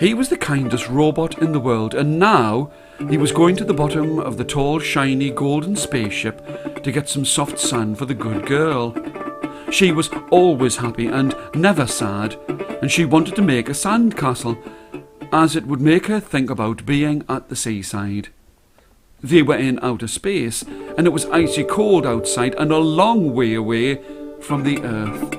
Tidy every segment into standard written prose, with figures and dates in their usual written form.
He was the kindest robot in the world, and now he was going to the bottom of the tall, shiny, golden spaceship to get some soft sand for the good girl. She was always happy and never sad, and she wanted to make a sand castle, as it would make her think about being at the seaside. They were in outer space, and it was icy cold outside and a long way away from the Earth.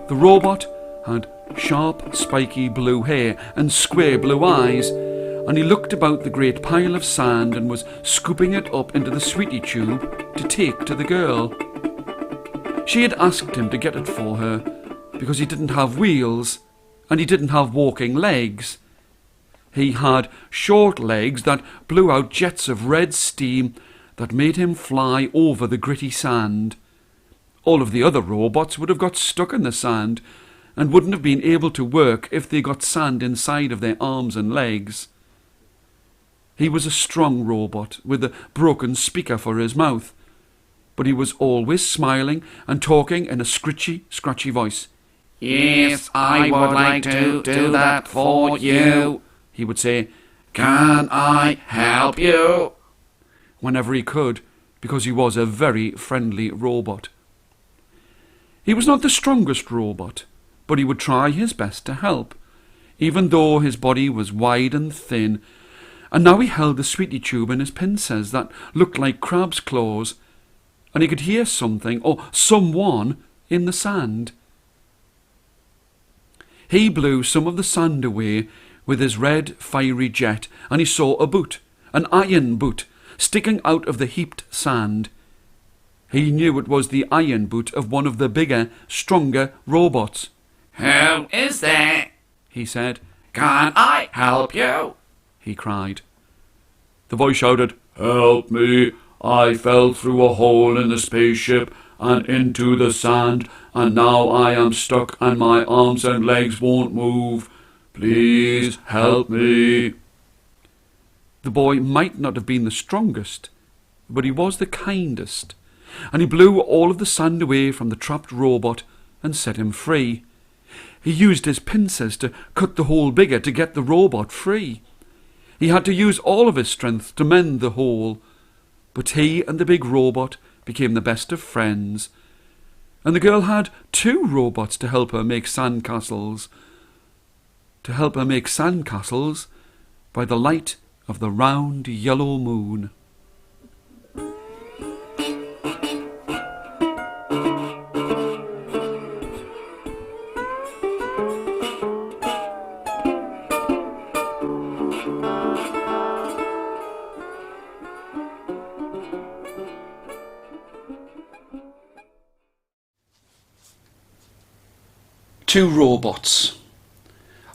The robot had sharp, spiky blue hair and square blue eyes, and he looked about the great pile of sand and was scooping it up into the sweetie tube to take to the girl. She had asked him to get it for her because he didn't have wheels and he didn't have walking legs. He had short legs that blew out jets of red steam that made him fly over the gritty sand. All of the other robots would have got stuck in the sand and wouldn't have been able to work if they got sand inside of their arms and legs. He was a strong robot with a broken speaker for his mouth, but he was always smiling and talking in a scratchy voice. "Yes, I would like to do that for you," he would say. "Can I help you?" Whenever he could, because he was a very friendly robot. He was not the strongest robot, but he would try his best to help, even though his body was wide and thin, and now he held the sweetie tube in his pincers that looked like crab's claws, and he could hear something or someone in the sand. He blew some of the sand away with his red fiery jet, and he saw a boot, an iron boot, sticking out of the heaped sand. He knew it was the iron boot of one of the bigger, stronger robots. "Who is there?" he said. "Can I help you?" he cried. The voice shouted, "Help me! I fell through a hole in the spaceship and into the sand, and now I am stuck and my arms and legs won't move. Please help me." The boy might not have been the strongest, but he was the kindest, and he blew all of the sand away from the trapped robot and set him free. He used his pincers to cut the hole bigger to get the robot free. He had to use all of his strength to mend the hole, but he and the big robot became the best of friends, and the girl had 2 robots to help her make sandcastles. By the light of the round yellow moon. Two robots.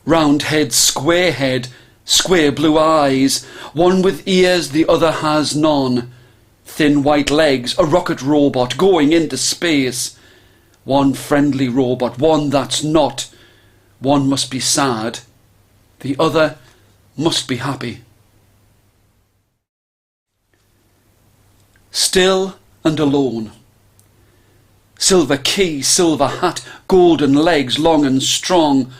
Round head, square blue eyes, one with ears, the other has none. Thin white legs, a rocket robot going into space. One friendly robot, one that's not. One must be sad, the other must be happy. Still and alone. Silver key, silver hat, golden legs long and strong,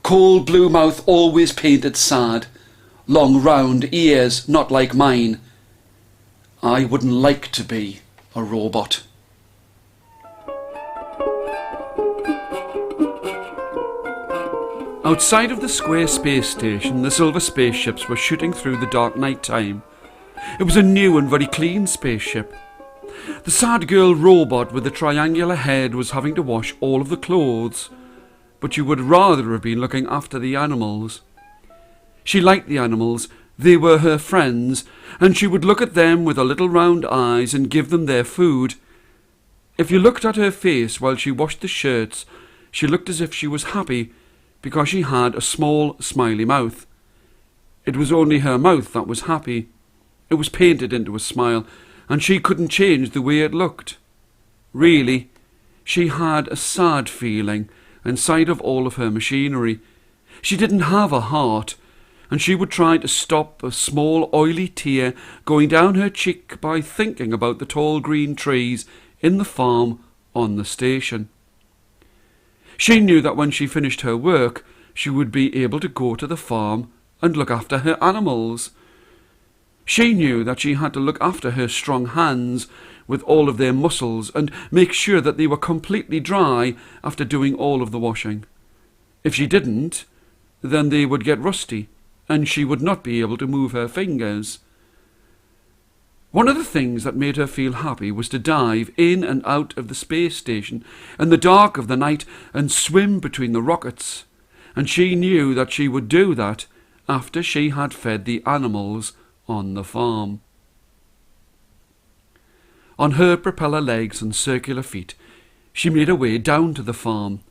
cold blue mouth always painted sad, long round ears not like mine. I wouldn't like to be a robot. Outside of the square space station, the silver spaceships were shooting through the dark night time. It was a new and very clean spaceship. The sad girl robot with the triangular head was having to wash all of the clothes, but she would rather have been looking after the animals. She liked the animals, they were her friends, and she would look at them with her little round eyes and give them their food. If you looked at her face while she washed the shirts, she looked as if she was happy because she had a small, smiley mouth. It was only her mouth that was happy. It was painted into a smile, and she couldn't change the way it looked. Really, she had a sad feeling inside of all of her machinery. She didn't have a heart, and she would try to stop a small oily tear going down her cheek by thinking about the tall green trees in the farm on the station. She knew that when she finished her work, she would be able to go to the farm and look after her animals. She knew that she had to look after her strong hands with all of their muscles and make sure that they were completely dry after doing all of the washing. If she didn't, then they would get rusty and she would not be able to move her fingers. One of the things that made her feel happy was to dive in and out of the space station in the dark of the night and swim between the rockets, and she knew that she would do that after she had fed the animals on the farm. On her propeller legs and circular feet, she made her way down to the farm.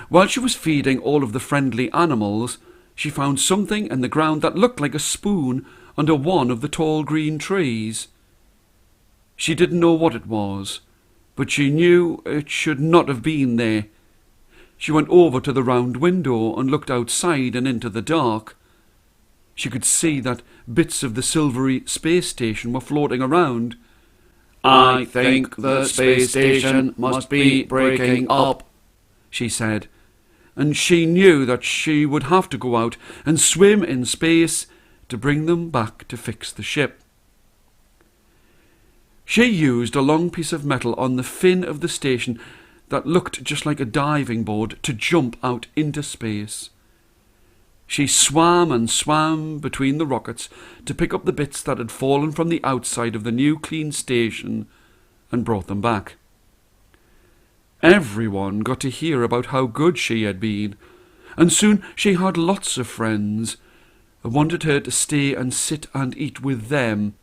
While she was feeding all of the friendly animals, she found something in the ground that looked like a spoon under one of the tall green trees. She didn't know what it was, but she knew it should not have been there. She went over to the round window and looked outside and into the dark. She could see that bits of the silvery space station were floating around. I think the space station must be breaking up, she said, and she knew that she would have to go out and swim in space to bring them back to fix the ship. She used a long piece of metal on the fin of the station that looked just like a diving board to jump out into space. She swam and swam between the rockets to pick up the bits that had fallen from the outside of the new clean station and brought them back. Everyone got to hear about how good she had been, and soon she had lots of friends who wanted her to stay and sit and eat with them.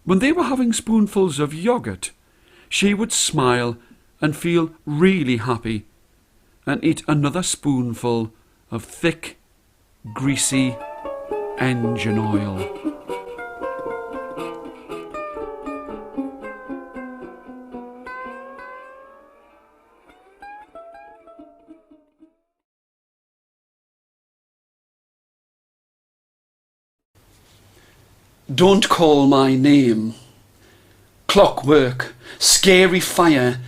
When they were having spoonfuls of yoghurt, she would smile and feel really happy and eat another spoonful of thick, greasy engine oil. Don't call my name. Clockwork, scary fire,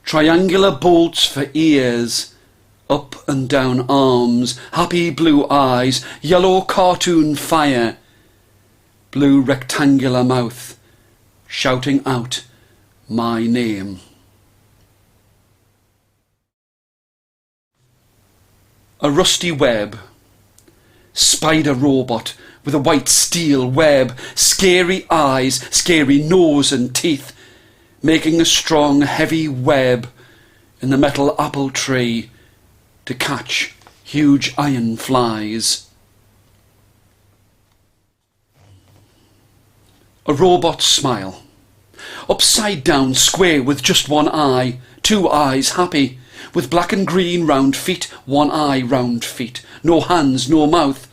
triangular bolts for ears, up and down arms, happy blue eyes, yellow cartoon fire, blue rectangular mouth, shouting out my name. A rusty web. Spider robot with a white steel web, scary eyes, scary nose and teeth, making a strong, heavy web in the metal apple tree to catch huge iron flies. A robot smile. Upside down square with just one eye, two eyes happy, with black and green round feet, one eye round feet, no hands, no mouth.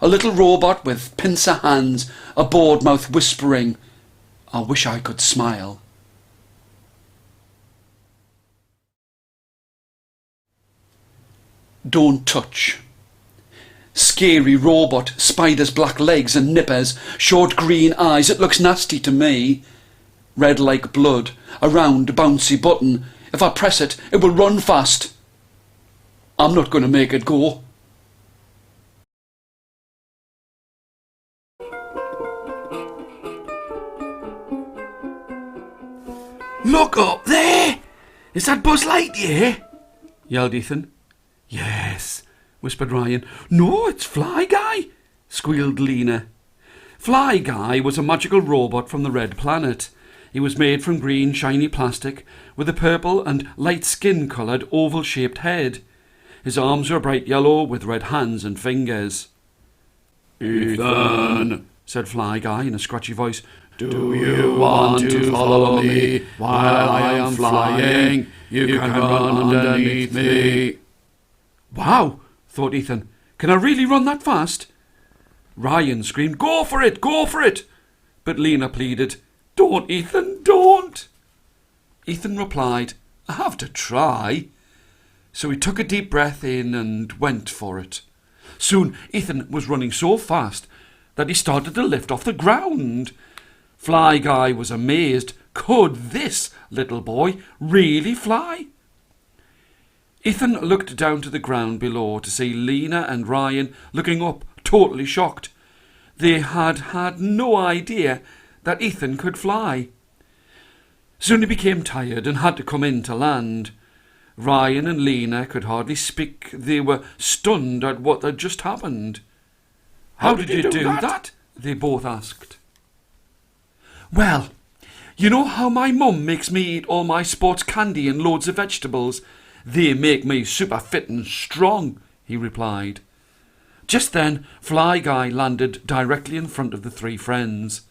A little robot with pincer hands, a bored mouth whispering, I wish I could smile. Don't touch. Scary robot, spiders, black legs and nippers, short green eyes, it looks nasty to me. Red like blood, a round bouncy button. If I press it, it will run fast. I'm not going to make it go. Look up there! Is that Buzz Lightyear? Yelled Ethan. Yes, Whispered Ryan. No, it's Fly Guy, squealed Lena. Fly Guy was a magical robot from the Red Planet. He was made from green, shiny plastic with a purple and light skin-coloured oval-shaped head. His arms were bright yellow with red hands and fingers. Ethan, said Fly Guy in a scratchy voice. do you want to follow me while I am flying? You can run underneath me. Wow, thought Ethan. Can I really run that fast? Ryan screamed, Go for it, go for it! But Lena pleaded, Don't, Ethan, don't! Ethan replied, I have to try. So he took a deep breath in and went for it. Soon Ethan was running so fast that he started to lift off the ground. Fly Guy was amazed. Could this little boy really fly? Ethan looked down to the ground below to see Lena and Ryan looking up, totally shocked. They had had no idea that Ethan could fly. Soon he became tired and had to come in to land. Ryan and Lena could hardly speak. They were stunned at what had just happened. "How did you do that?" they both asked. "Well, you know how my mum makes me eat all my sports candy and loads of vegetables? They make me super fit and strong," he replied. Just then, Fly Guy landed directly in front of the three friends.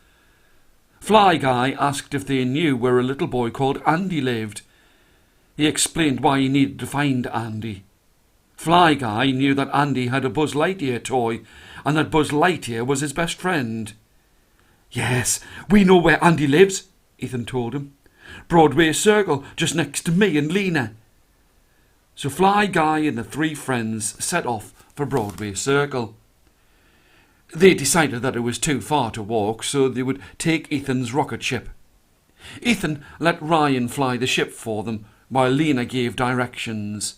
Fly Guy asked if they knew where a little boy called Andy lived. He explained why he needed to find Andy. Fly Guy knew that Andy had a Buzz Lightyear toy and that Buzz Lightyear was his best friend. "Yes, we know where Andy lives," Ethan told him. "Broadway Circle, just next to me and Lena." So Fly Guy and the three friends set off for Broadway Circle. They decided that it was too far to walk, so they would take Ethan's rocket ship. Ethan let Ryan fly the ship for them, while Lena gave directions.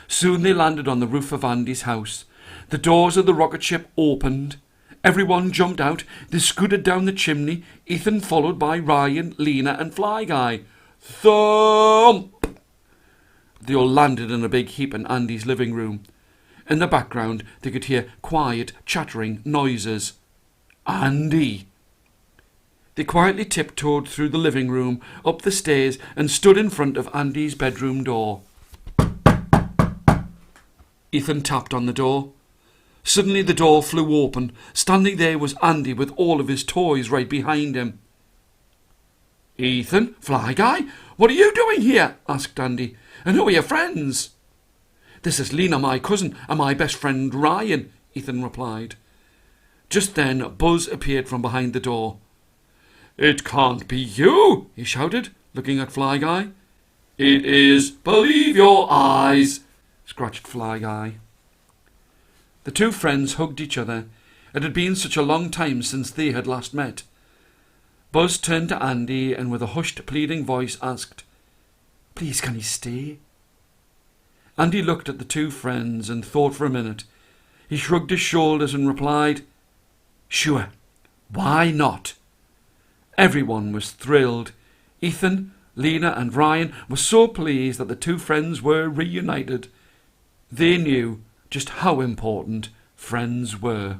Soon they landed on the roof of Andy's house. The doors of the rocket ship opened. Everyone jumped out. They scooted down the chimney, Ethan followed by Ryan, Lena and Fly Guy. Thump! They all landed in a big heap in Andy's living room. In the background they could hear quiet, chattering noises. Andy! They quietly tiptoed through the living room, up the stairs, and stood in front of Andy's bedroom door. Ethan tapped on the door. Suddenly the door flew open. Standing there was Andy with all of his toys right behind him. "Ethan, Fly Guy, what are you doing here?" asked Andy. "And who are your friends?" "This is Lena, my cousin, and my best friend Ryan," Ethan replied. Just then Buzz appeared from behind the door. "It can't be you," he shouted, looking at Fly Guy. "It is, believe your eyes," scratched Fly Guy. The two friends hugged each other. It had been such a long time since they had last met. Buzz turned to Andy and with a hushed, pleading voice asked, "Please, can he stay?" Andy looked at the two friends and thought for a minute. He shrugged his shoulders and replied, "Sure, why not?" Everyone was thrilled. Ethan, Lena and Ryan were so pleased that the two friends were reunited. They knew just how important friends were.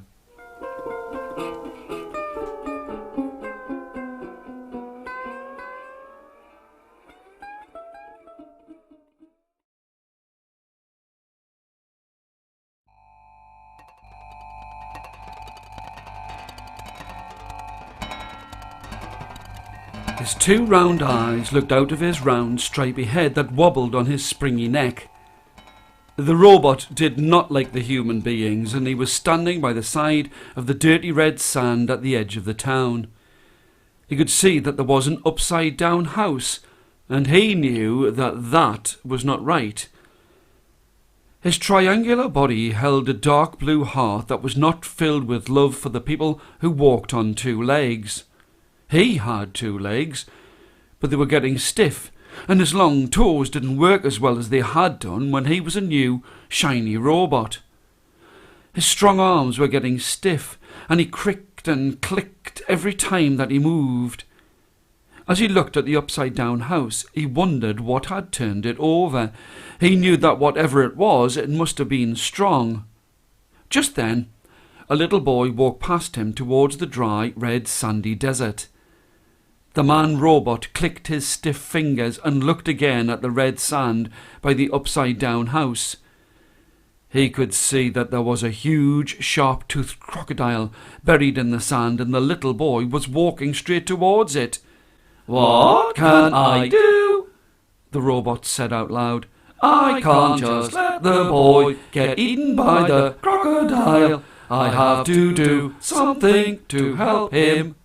His two round eyes looked out of his round, stripy head that wobbled on his springy neck. The robot did not like the human beings, and he was standing by the side of the dirty red sand at the edge of the town. He could see that there was an upside-down house, and he knew that that was not right. His triangular body held a dark blue heart that was not filled with love for the people who walked on two legs. He had two legs, but they were getting stiff, and his long toes didn't work as well as they had done when he was a new, shiny robot. His strong arms were getting stiff, and he cricked and clicked every time that he moved. As he looked at the upside-down house, he wondered what had turned it over. He knew that whatever it was, it must have been strong. Just then, a little boy walked past him towards the dry, red, sandy desert. The man-robot clicked his stiff fingers and looked again at the red sand by the upside-down house. He could see that there was a huge, sharp-toothed crocodile buried in the sand, and the little boy was walking straight towards it. "What can I do?" the robot said out loud. "I can't just let the boy get eaten by the crocodile. I have to do something to help him."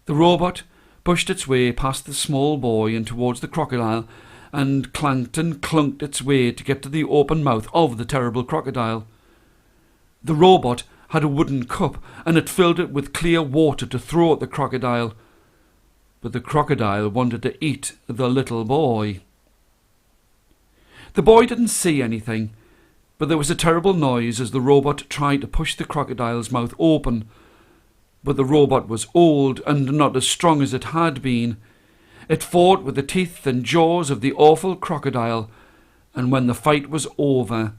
The robot pushed its way past the small boy and towards the crocodile, and clanked and clunked its way to get to the open mouth of the terrible crocodile. The robot had a wooden cup, and it filled it with clear water to throw at the crocodile. But the crocodile wanted to eat the little boy. The boy didn't see anything, but there was a terrible noise as the robot tried to push the crocodile's mouth open. But the robot was old and not as strong as it had been. It fought with the teeth and jaws of the awful crocodile, and when the fight was over,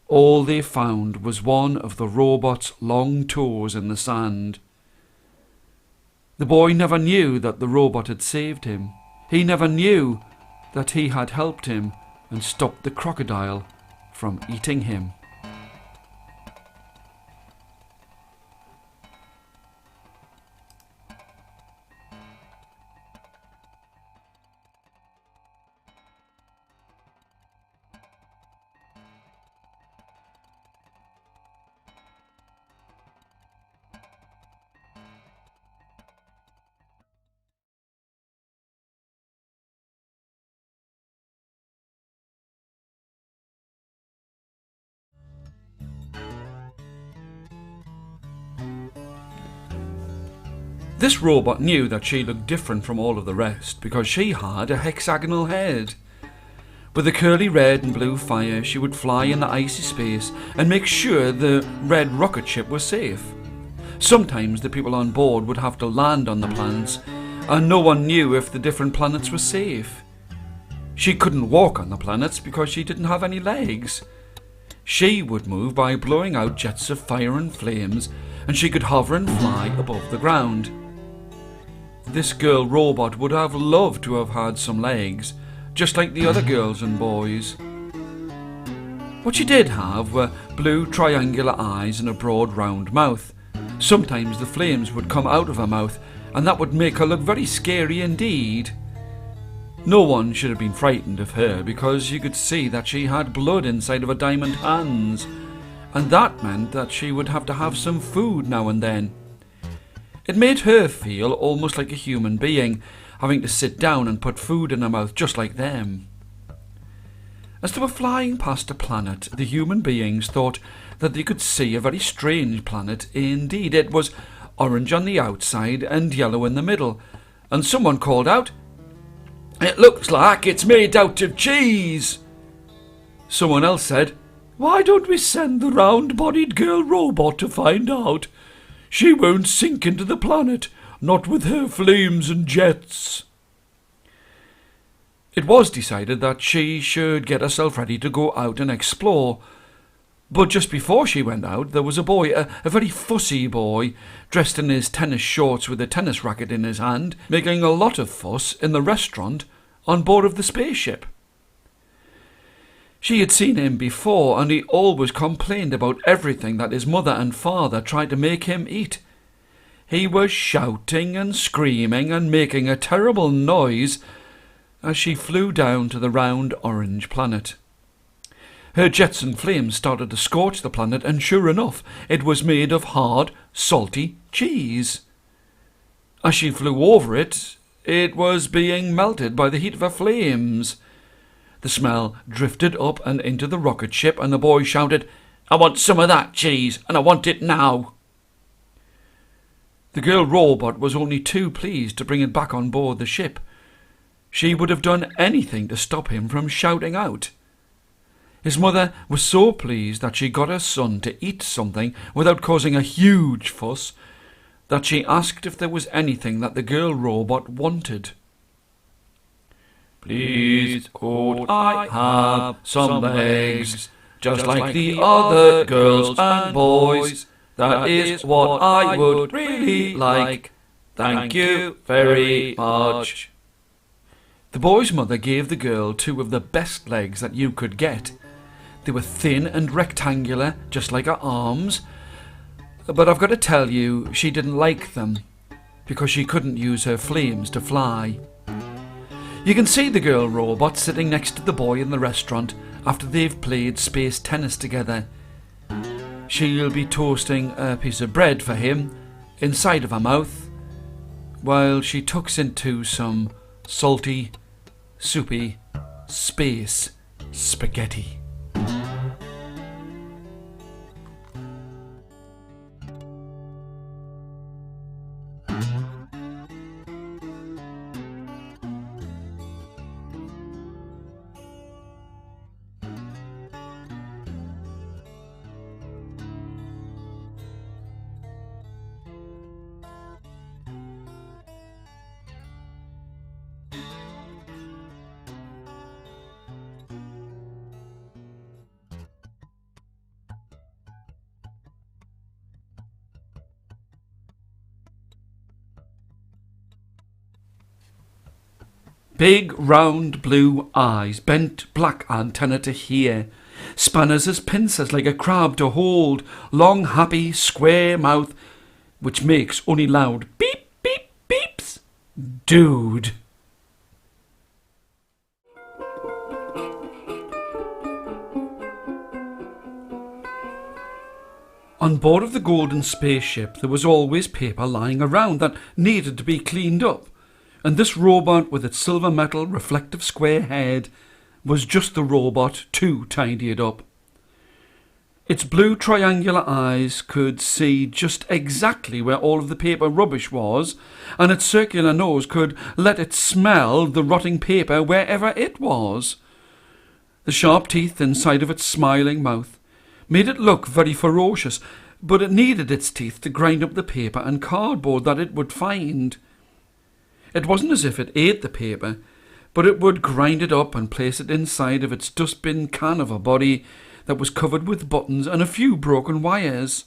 all they found was one of the robot's long toes in the sand. The boy never knew that the robot had saved him. He never knew that he had helped him and stopped the crocodile from eating him. This robot knew that she looked different from all of the rest because she had a hexagonal head. With a curly red and blue fire, she would fly in the icy space and make sure the red rocket ship was safe. Sometimes the people on board would have to land on the planets, and no one knew if the different planets were safe. She couldn't walk on the planets because she didn't have any legs. She would move by blowing out jets of fire and flames, and she could hover and fly above the ground. This girl robot would have loved to have had some legs, just like the other girls and boys. What she did have were blue triangular eyes and a broad round mouth. Sometimes the flames would come out of her mouth, and that would make her look very scary indeed. No one should have been frightened of her because you could see that she had blood inside of her diamond hands, and that meant that she would have to have some food now and then. It made her feel almost like a human being, having to sit down and put food in her mouth just like them. As they were flying past a planet, the human beings thought that they could see a very strange planet indeed. It was orange on the outside and yellow in the middle, and someone called out, "It looks like it's made out of cheese." Someone else said, "Why don't we send the round-bodied girl robot to find out? She won't sink into the planet, not with her flames and jets." It was decided that she should get herself ready to go out and explore. But just before she went out, there was a boy, a very fussy boy, dressed in his tennis shorts with a tennis racket in his hand, making a lot of fuss in the restaurant on board of the spaceship. She had seen him before, and he always complained about everything that his mother and father tried to make him eat. He was shouting and screaming and making a terrible noise as she flew down to the round orange planet. Her jets and flames started to scorch the planet, and sure enough, it was made of hard, salty cheese. As she flew over it, it was being melted by the heat of her flames. The smell drifted up and into the rocket ship, and the boy shouted, "I want some of that cheese, and I want it now." The girl robot was only too pleased to bring it back on board the ship. She would have done anything to stop him from shouting out. His mother was so pleased that she got her son to eat something without causing a huge fuss that she asked if there was anything that the girl robot wanted. "Please, could I have some legs, just like the other girls and boys? That is what I would really like. Thank you very much." The boy's mother gave the girl two of the best legs that you could get. They were thin and rectangular, just like her arms. But I've got to tell you, she didn't like them, because she couldn't use her flames to fly. You can see the girl robot sitting next to the boy in the restaurant after they've played space tennis together. She'll be toasting a piece of bread for him inside of her mouth, while she tucks into some salty, soupy space spaghetti. Big round blue eyes, bent black antenna to hear, spanners as pincers like a crab to hold, long happy square mouth which makes only loud beep beep beeps. Dude. On board of the golden spaceship there was always paper lying around that needed to be cleaned up, and this robot with its silver metal reflective square head was just the robot to tidy it up. Its blue triangular eyes could see just exactly where all of the paper rubbish was, and its circular nose could let it smell the rotting paper wherever it was. The sharp teeth inside of its smiling mouth made it look very ferocious, but it needed its teeth to grind up the paper and cardboard that it would find. It wasn't as if it ate the paper, but it would grind it up and place it inside of its dustbin can of a body that was covered with buttons and a few broken wires.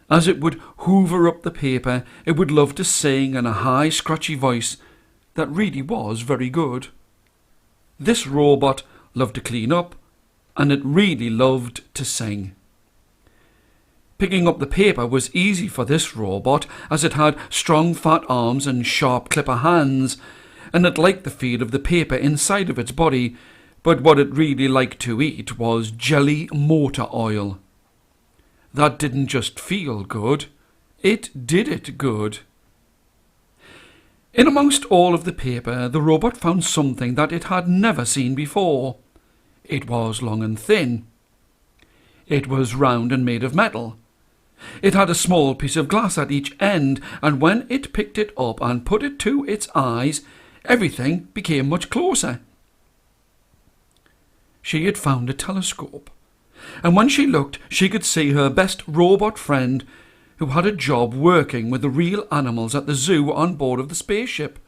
As it would hoover up the paper, it would love to sing in a high, scratchy voice that really was very good. This robot loved to clean up, and it really loved to sing. Picking up the paper was easy for this robot, as it had strong fat arms and sharp clipper hands, and it liked the feel of the paper inside of its body, but what it really liked to eat was jelly motor oil. That didn't just feel good, it did it good. In amongst all of the paper, the robot found something that it had never seen before. It was long and thin. It was round and made of metal. It had a small piece of glass at each end, and when it picked it up and put it to its eyes, everything became much closer. She had found a telescope, and when she looked, she could see her best robot friend, who had a job working with the real animals at the zoo on board of the spaceship.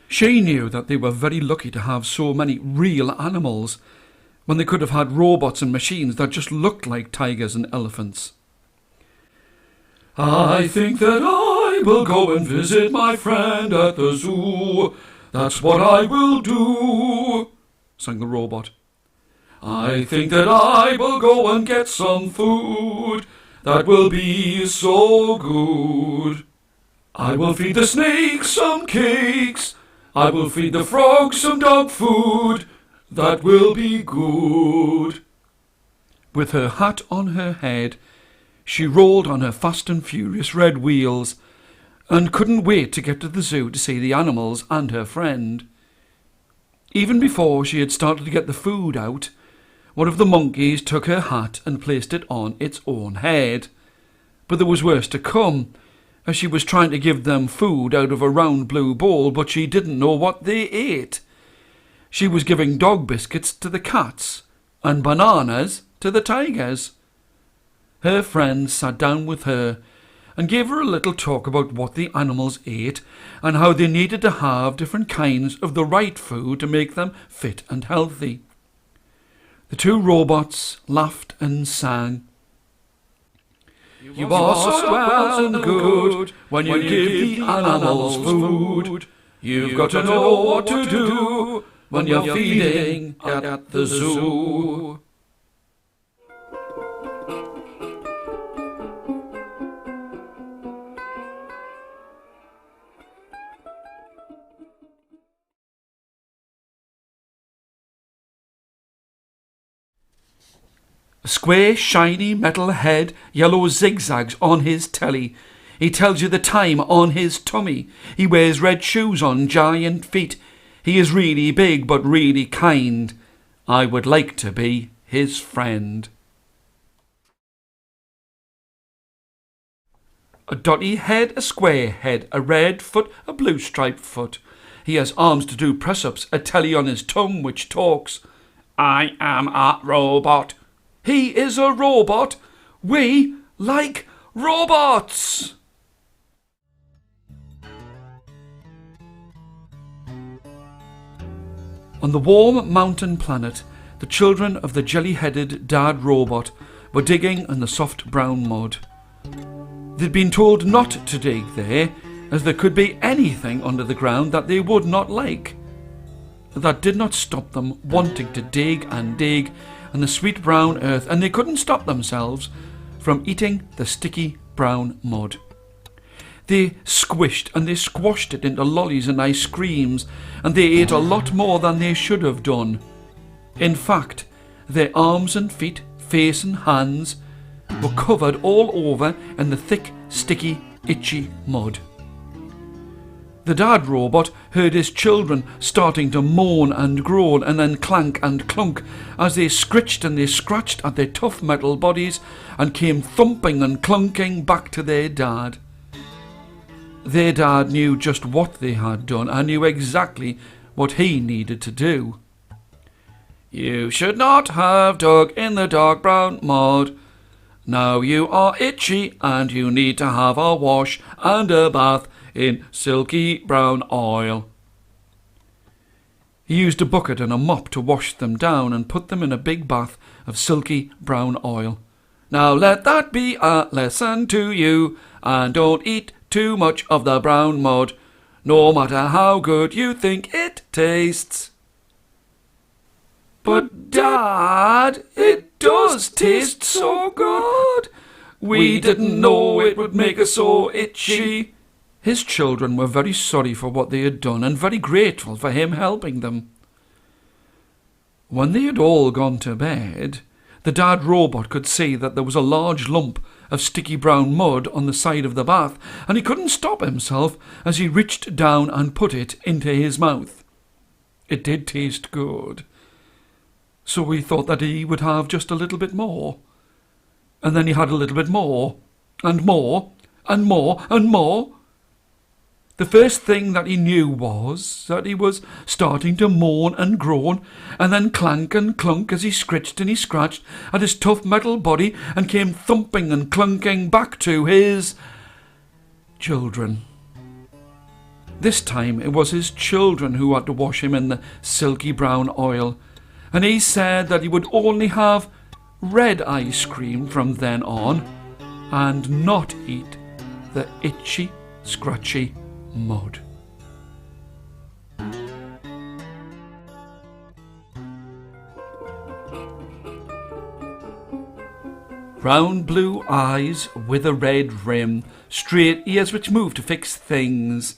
She knew that they were very lucky to have so many real animals, when they could have had robots and machines that just looked like tigers and elephants. I think that I will go and visit my friend at the zoo. That's what I will do, sang the robot. I think that I will go and get some food. That will be so good. I will feed the snakes some cakes. I will feed the frogs some dog food. That will be good. With her hat on her head, she rolled on her fast and furious red wheels, and couldn't wait to get to the zoo to see the animals and her friend. Even before she had started to get the food out, one of the monkeys took her hat and placed it on its own head. But there was worse to come, as she was trying to give them food out of a round blue bowl, but she didn't know what they ate. She was giving dog biscuits to the cats and bananas to the tigers. Her friend sat down with her and gave her a little talk about what the animals ate and how they needed to have different kinds of the right food to make them fit and healthy. The two robots laughed and sang. You are so well and good when you give the animals food. You've got to know what to do when you're feeding at the zoo. A square, shiny metal head, yellow zigzags on his telly. He tells you the time on his tummy. He wears red shoes on giant feet. He is really big but really kind. I would like to be his friend. A dotty head, a square head, a red foot, a blue striped foot. He has arms to do press-ups, a telly on his tongue which talks. I am a robot. He is a robot. We like robots. On the warm mountain planet, the children of the jelly-headed dad robot were digging in the soft brown mud. They'd been told not to dig there, as there could be anything under the ground that they would not like. that did not stop them wanting to dig and dig in the sweet brown earth, and they couldn't stop themselves from eating the sticky brown mud. They squished and they squashed it into lollies and ice creams, and they ate a lot more than they should have done. In fact, their arms and feet, face and hands were covered all over in the thick, sticky, itchy mud. The dad robot heard his children starting to moan and groan and then clank and clunk as they scritched and they scratched at their tough metal bodies and came thumping and clunking back to their dad. Their dad knew just what they had done and knew exactly what he needed to do. "You should not have dug in the dark brown mud. Now you are itchy and you need to have a wash and a bath in silky brown oil." He used a bucket and a mop to wash them down and put them in a big bath of silky brown oil. "Now let that be a lesson to you, and don't eat too much of the brown mud, no matter how good you think it tastes." "But Dad, it does taste so good. We didn't know it would make us so itchy." His children were very sorry for what they had done and very grateful for him helping them. When they had all gone to bed, the dad robot could see that there was a large lump of sticky brown mud on the side of the bath, and he couldn't stop himself as he reached down and put it into his mouth. It did taste good, so he thought that he would have just a little bit more. And then he had a little bit more, and more, and more, and more. The first thing that he knew was that he was starting to moan and groan, and then clank and clunk as he scritched and he scratched at his tough metal body and came thumping and clunking back to his children. This time it was his children who had to wash him in the silky brown oil, and he said that he would only have red ice cream from then on and not eat the itchy, scratchy mud. Round blue eyes with a red rim, straight ears which move to fix things,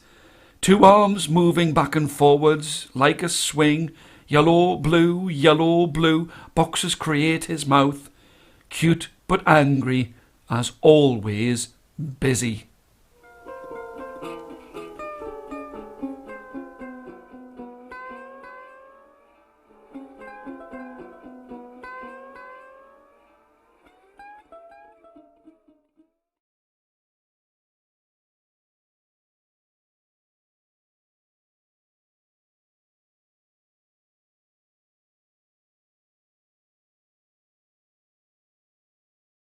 2 arms moving back and forwards like a swing, yellow, blue, boxes create his mouth, cute but angry, as always busy.